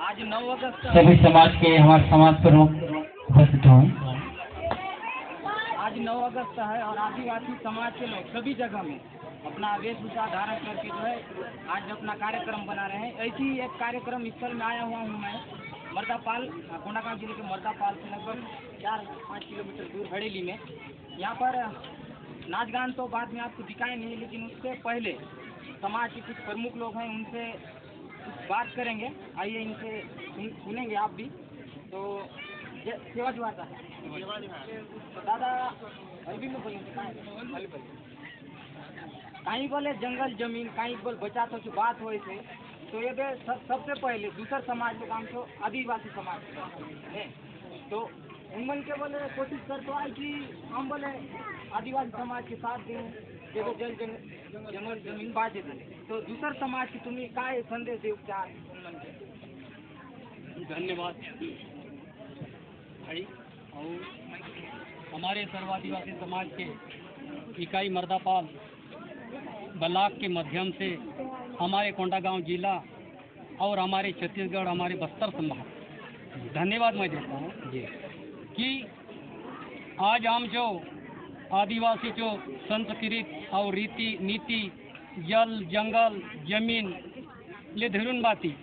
आज 9 अगस्त सभी समाज के हमारे समाज प्रमुख उपस्थित हुए। आज 9 अगस्त है और आदिवासी समाज के लोग सभी जगह में अपना वेशभूषा धारण करके जो है आज अपना कार्यक्रम बना रहे हैं। ऐसी ही एक कार्यक्रम स्थल में आया हुआ हूँ मैं, मर्दापाल, कोंडागांव जिले के मर्दापाल से लगभग 4-5 किलोमीटर दूर हड़ेली में। यहाँ पर नाच गान तो बाद में आपको दिखाए नहीं, लेकिन उससे पहले समाज के कुछ प्रमुख लोग हैं, उनसे कुछ बात करेंगे। आइए इनसे सुनेंगे आप भी। तो सेवा जुआता है तो दादा अभी में बोलेंगे कहीं बोले जंगल जमीन, कहीं बोल बचा तो की बात हो थे। तो ये सबसे पहले दूसरा समाज के काम तो आदिवासी समाज है, तो उनमन के बोले कोशिश करते है कि हम बोले आदिवासी समाज के साथ दें, देखो जंगल जमीन बाजे दे। तो दूसरा समाज की तुम्हें काय संदेश दे उपचार उनमन के? धन्यवाद भाई। और हमारे सर्व आदिवासी समाज के इकाई मर्दापाल ब्लॉक के माध्यम से हमारे कोंडागांव जिला और हमारे छत्तीसगढ़, हमारे बस्तर संभाग धन्यवाद मैं देता हूँ कि आज हम जो आदिवासी जो संस्कृति और रीति नीति, जल जंगल जमीन ले धरून बाती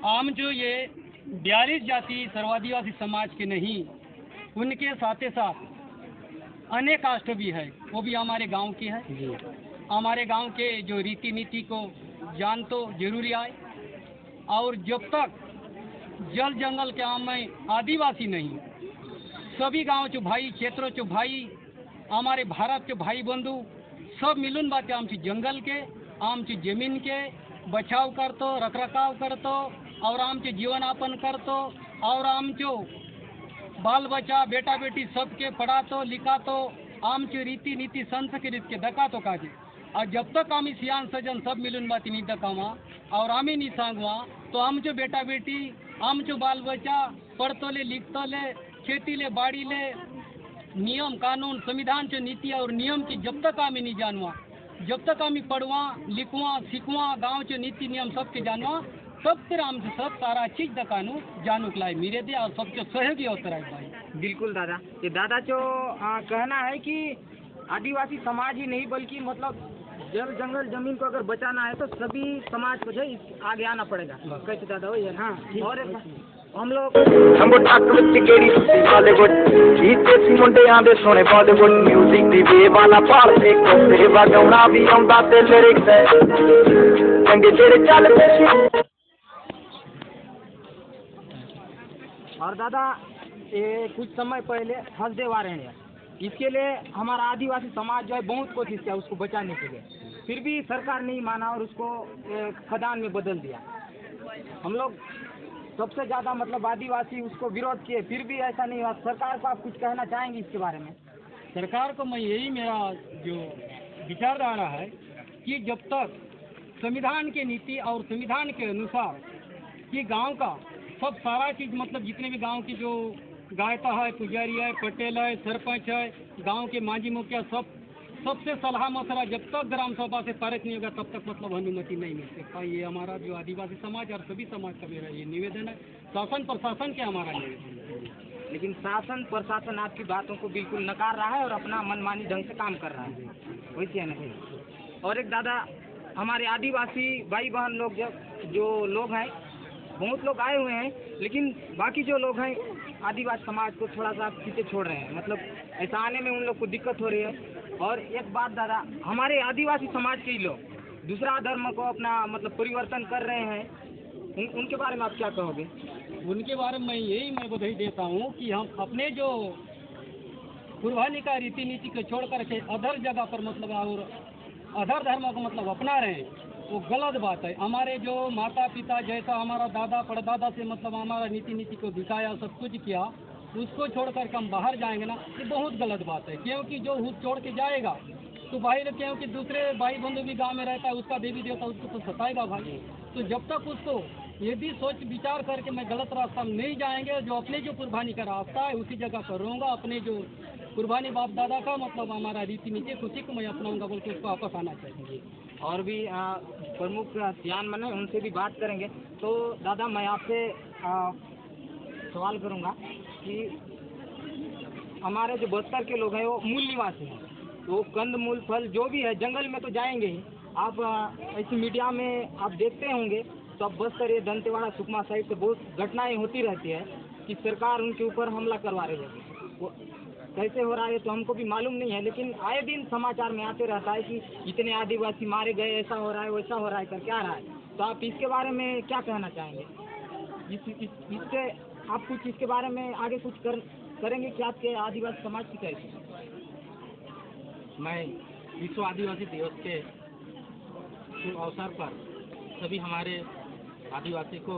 आम जो ये 42 जाति सर्वादिवासी समाज के नहीं, उनके साथ साथ अनेक कास्ट भी है, वो भी हमारे गांव की है। हमारे गांव के जो रीति नीति को जान तो जरूरी है। और जब तक जल जंगल के आम में आदिवासी नहीं, सभी गांव जो भाई, क्षेत्रों जो भाई, हमारे भारत के भाई बंधु सब मिलून बातें आमची जंगल के, आमची जमीन के बचाव करतो, रखरखाव करतो और आमचे जीवन यापन करतो और आम जो बाल बच्चा बेटा बेटी सबके पढ़ातो लिखातो, आमची रीति नीति संस्कृति के दकातो काजे। और जब तक आम्ही सियान सजन सब मिलून बाती नहीं दकावा और आम्ही नहीं सांगवा, तो आमचो बेटा बेटी, आमचो बाल बच्चा पढ़तो ले लिखतो ले, खेती ले बाड़ी ले, नियम कानून संविधान के नीति और नियम की जब तक आम्ही नहीं जानवा, जब तक आम्ही पढ़वा लिखवा सीखवा गाँव के नीति नियम सबके जानवा, तब फिर हम सब सारा चीज दकानू जानूक लाए मेरे दे और सबके सहयोगी होता है भाई। बिल्कुल दादा, ये दादा जो कहना है कि आदिवासी समाज ही नहीं बल्कि मतलब जल जंगल जमीन को अगर बचाना है तो सभी समाज को जो आगे आना पड़ेगा। कैसे दादा वही है? हाँ। और हम लोग हमको ठाकुर चिकेड़ी बॉलीवुड जीते सी मुंडे आंदे सोने बॉलीवुड म्यूजिक दी वे वाला पाल एक से बजाउना भी आंदा ते लिरिक्स है चंगे जेड़े चलदे सी। और दादा ये कुछ समय पहले हंसदेव रहे हैं, इसके लिए हमारा आदिवासी समाज जो है बहुत कोशिश किया उसको बचाने के लिए, फिर भी सरकार नहीं माना और उसको खदान में बदल दिया। हम लोग सबसे ज़्यादा मतलब आदिवासी उसको विरोध किए, फिर भी ऐसा नहीं हुआ। सरकार को आप कुछ कहना चाहेंगे इसके बारे में? सरकार को मैं यही मेरा जो विचारधारा है कि जब तक संविधान के नीति और संविधान के अनुसार कि गांव का सब सारा चीज़ मतलब जितने भी गांव की जो गायता है, पुजारी है, पटेल है, सरपंच है, गांव के मांझी मुखिया सबसे सलाह मशवरा जब तक ग्राम सभा से पारित नहीं होगा तब तक मतलब अनुमति नहीं मिल सकता। ये हमारा जो आदिवासी समाज और सभी समाज का मेरा ये निवेदन है, शासन प्रशासन के हमारा निवेदन है। लेकिन शासन प्रशासन आपकी बातों को बिल्कुल नकार रहा है और अपना मनमानी ढंग से काम कर रहा है, वैसे है नहीं। और एक दादा हमारे आदिवासी भाई बहन लोग जो लोग हैं, बहुत लोग आए हुए हैं, लेकिन बाकी जो लोग हैं आदिवासी समाज को थोड़ा सा पीछे छोड़ रहे हैं, मतलब ऐसा आने में उन लोग को दिक्कत हो रही है। और एक बात दादा, हमारे आदिवासी समाज के ही लोग दूसरा धर्म को अपना मतलब परिवर्तन कर रहे हैं, उनके बारे में आप क्या कहोगे? उनके बारे में यही मैं बधाई देता हूँ कि हम अपने जो कुर्बानी का रीति नीति को छोड़ करके अदर जगह पर मतलब और अदर धर्म को मतलब अपना रहे हैं, वो गलत बात है। हमारे जो माता पिता जैसा हमारा दादा परदादा से मतलब हमारा नीति नीति को दिखाया, सब कुछ किया, उसको छोड़ करके हम बाहर जाएंगे ना, ये बहुत गलत बात है। क्योंकि जो छोड़ के जाएगा तो भाई, क्योंकि दूसरे भाई बंधु भी गांव में रहता है, उसका देवी देवता उसको तो सताएगा भाई। तो जब तक उसको ये भी सोच विचार करके मैं गलत रास्ता में नहीं जाएंगे, जो अपने जो कुर्बानी का रास्ता है उसी जगह पर रहूँगा, अपने जो कुर्बानी बाप दादा का मतलब हमारा रीति नीति उसी को मैं अपनाऊंगा बोल के उसको वापस आना चाहिए। और भी प्रमुख ध्यान मने उनसे भी बात करेंगे। तो दादा मैं आपसे सवाल करूंगा कि हमारे जो बस्तर के लोग हैं वो मूल निवासी हैं, तो कंद मूल फल जो भी है जंगल में तो जाएंगे ही। आप ऐसी मीडिया में आप देखते होंगे तो अब बस्तर ये दंतेवाड़ा सुकमा साइड से बहुत घटनाएं होती रहती है कि सरकार उनके ऊपर हमला करवा रही है। वो कैसे हो रहा है तो हमको भी मालूम नहीं है, लेकिन आए दिन समाचार में आते रहता है कि इतने आदिवासी मारे गए, ऐसा हो रहा है वैसा हो रहा है करके आ रहा है। तो आप इसके बारे में क्या कहना चाहेंगे? इससे आप कुछ इसके बारे में आगे कुछ करेंगे कि आपके आदिवासी समाज की कैसे? मैं विश्व आदिवासी दिवस के शुभ अवसर पर सभी हमारे आदिवासी को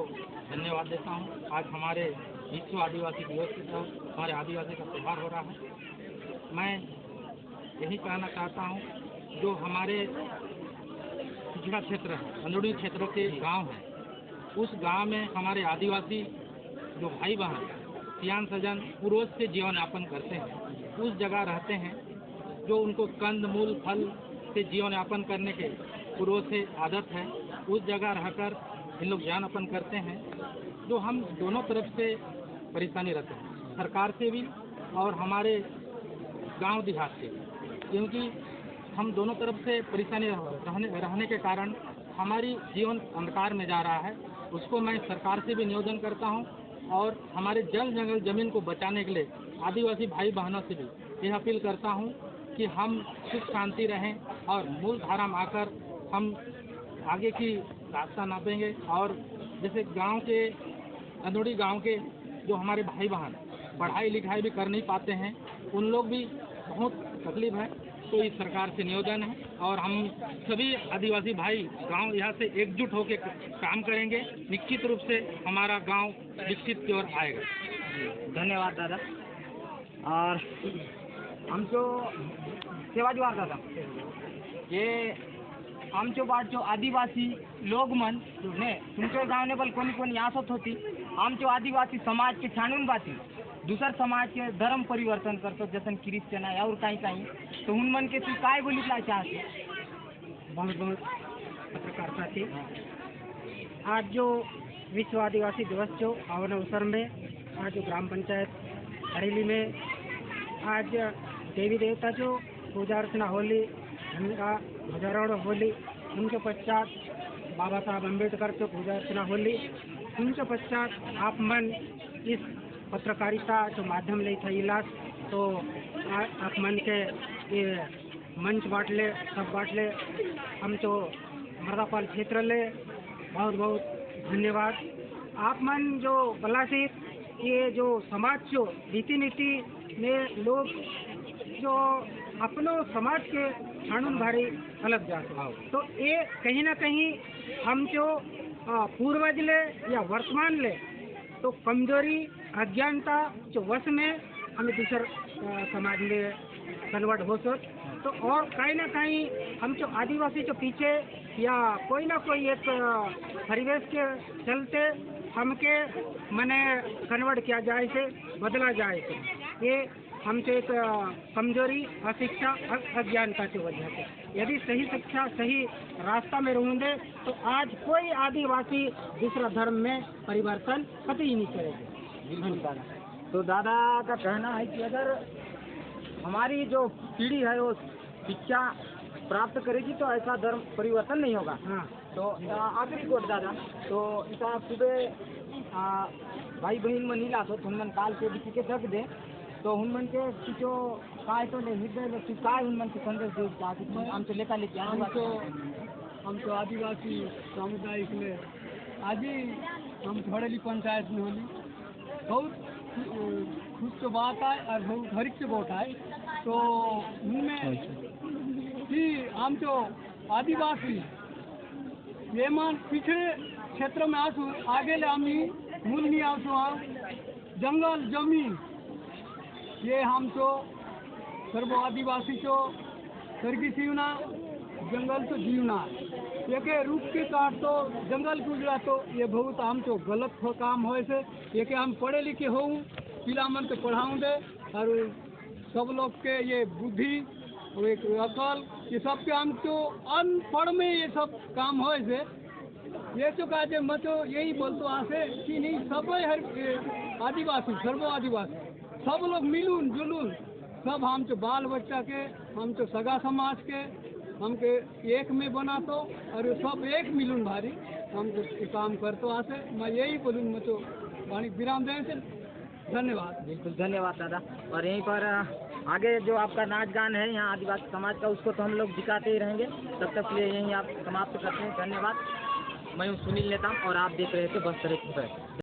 धन्यवाद देता हूँ। आज हमारे विश्व आदिवासी दिवस के तहत हमारे आदिवासी का त्यौहार हो रहा है। मैं यही कहना चाहता हूँ, जो हमारे पिछड़ा क्षेत्र है, अंदरूनी क्षेत्रों के गांव हैं, उस गांव में हमारे आदिवासी जो भाई बहन सियान सजन पूर्वज से जीवन यापन करते हैं, उस जगह रहते हैं जो उनको कंद मूल फल से जीवन यापन करने के पूर्वज से आदत है, उस जगह रहकर इन लोग जीवन यापन करते हैं। जो हम दोनों तरफ से परेशानी रहते हैं, सरकार से भी और हमारे गांव देहात से, क्योंकि हम दोनों तरफ से परेशानी रहने के कारण हमारी जीवन अंधकार में जा रहा है। उसको मैं सरकार से भी निवेदन करता हूं और हमारे जल जंगल जमीन को बचाने के लिए आदिवासी भाई बहनों से भी यह अपील करता हूं कि हम सुख शांति रहें और मूल धारा में आकर हम आगे की रास्ता नापेंगे। और जैसे गांव के अंदरूनी गांव के जो हमारे भाई बहन पढ़ाई लिखाई भी कर नहीं पाते हैं, उन लोग भी बहुत तकलीफ है। तो इस सरकार से निवेदन है और हम सभी आदिवासी भाई गांव यहाँ से एकजुट होकर काम करेंगे। निश्चित रूप से हमारा गांव विकसित की ओर आएगा। धन्यवाद दादा। और हम जो सेवा दादा ये आमचो बाट जो आदिवासी लोग मन ने तुमचे गाँव ने बल कोणी आसत होती, आमचो आदिवासी समाज के छानून बाती दूसर समाज के धर्म परिवर्तन करतो, जैसे क्रिश्चियन आहे और काही तो उन मन के तू काय बोलितला चाहते? बहुत बहुत पत्रकार साथी, आज जो विश्व आदिवासी दिवस जो आवन अवसर में आज जो ग्राम पंचायत हरेली में आज देवी देवता जो पूजा अर्चना होली, उनका ध्वजारोहण होली, उनके पश्चात बाबा साहब अम्बेडकर की पूजा अर्चना होली, उनके पश्चात आप मन इस पत्रकारिता जो माध्यम ले था इलाज तो आप मन के ये मंच बांटले सब बांटले हम तो मर्दापाल क्षेत्र ले बहुत बहुत धन्यवाद। आप मन जो बलासित ये जो समाज जो रीति नीति में लोग जो अपनो समाज के छाणुन भारी अलग जाते हो, तो ये कहीं ना कहीं हम जो पूर्वज ले या वर्तमान ले तो कमजोरी अज्ञानता जो वश में हमें दूसर समाज में कन्वर्ट हो सक तो और कहीं ना कहीं हम जो आदिवासी जो पीछे या कोई ना कोई एक परिवेश के चलते हमके मने कन्वर्ट किया जाए से बदला जाए से ये हमसे एक कमजोरी अशिक्षा अज्ञानता की वजह से यदि सही शिक्षा सही रास्ता में रहेंगे तो आज कोई आदिवासी दूसरा धर्म में परिवर्तन कभी ही नहीं करेगा। बिल्कुल दादा। तो दादा का कहना है कि अगर हमारी जो पीढ़ी है वो शिक्षा प्राप्त करेगी तो ऐसा धर्म परिवर्तन नहीं होगा। हाँ, तो आखिरी कोट दादा, तो इसा सुबह भाई बहन मन नीला तो हुनमन काल के बिची के दग दे तो हुनमन के जो काय तो ले हृदय ले काय हुनमन के संदेश दे चाहती हम तो लेता लेके हम तो आदिवासी सामुदायिक में आज ही हम घड़ेली पंचायत में होली बहुत खुश तो बात है और बहुत हरिक से बहुत है। तो उनमें कि हम तो आदिवासी ये मान पिछड़े क्षेत्र में आसू आगे ले हम मूल नहीं आसू जंगल जमीन ये हम तो सर्व आदिवासी तो स्वर्गी सीवना जंगल तो जीवना एक रूप के काट तो जंगल गुजरा तो ये बहुत हम तो गलत हो काम हो से ये कि हम पढ़े लिखे हो पिला मन के पढ़ाऊँ दे और सब लोग के ये बुद्धि और एक अकल ये सब के हम तो अनपढ़ में ये सब काम हो से ये तो काजे मैं तो यही बोलतो आसे कि नहीं सब हर आदिवासी सर्व आदिवासी सब लोग मिलून जुलून सब हम तो बाल बच्चा के हम तो सगा समाज के हम के एक में बनातो और सब एक मिलून भारी हम तो काम करतो आसे मैं यही बोलूँ मैं तो वाणी विराम देने से धन्यवाद। बिल्कुल धन्यवाद दादा। और यहीं पर आगे जो आपका नाच गान है यहाँ आदिवासी समाज का उसको तो हम लोग दिखाते ही रहेंगे। तब तक के लिए यहीं आप समाप्त करते हैं। धन्यवाद। मैं हूँ सुनील नेताम और आप देख रहे थे बस्तर एक्सप्रेस।